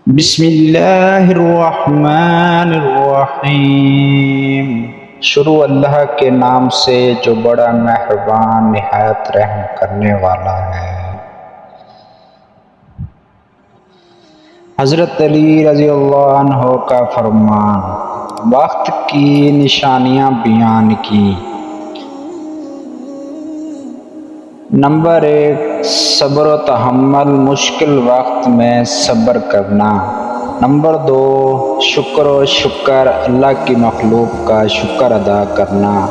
بسم اللہ الرحمن الرحیم۔ شروع اللہ کے نام سے جو بڑا مہربان نہایت رحم کرنے والا ہے۔ حضرت علی رضی اللہ عنہ کا فرمان، وقت کی نشانیاں بیان کی۔ نمبر 1، صبر و تحمل، مشکل وقت میں صبر کرنا۔ نمبر 2، شکر اللہ کی مخلوق کا شکر ادا کرنا۔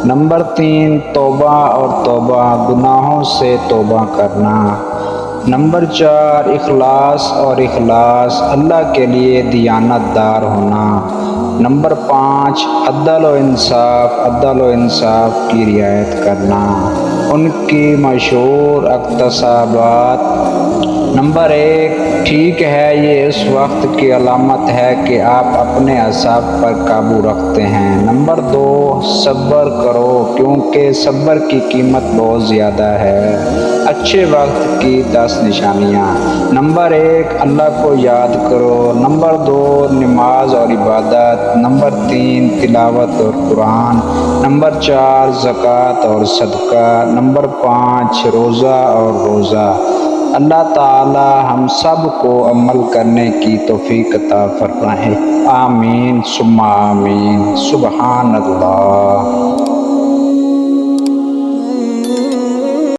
نمبر 3، توبہ اور توبہ، گناہوں سے توبہ کرنا۔ نمبر 4، اخلاص اور اخلاص، اللہ کے لیے دیانت دار ہونا۔ نمبر 5، عدل و انصاف کی رعایت کرنا، ان کی مشہور اقتصابات۔ نمبر 1، ٹھیک ہے، یہ اس وقت کی علامت ہے کہ آپ اپنے اعصاب پر قابو رکھتے ہیں۔ نمبر 2، صبر کرو کیونکہ صبر کی قیمت بہت زیادہ ہے۔ اچھے وقت کی 10 نشانیاں۔ نمبر 1، اللہ کو یاد کرو۔ نمبر 2، نماز اور عبادت۔ نمبر 3، تلاوت اور قرآن۔ نمبر 4، زکوٰۃ اور صدقہ۔ نمبر 5، روزہ اور روزہ۔ اللہ تعالی ہم سب کو عمل کرنے کی توفیق عطا فرمائے۔ آمین ثم آمین۔ سبحان اللہ۔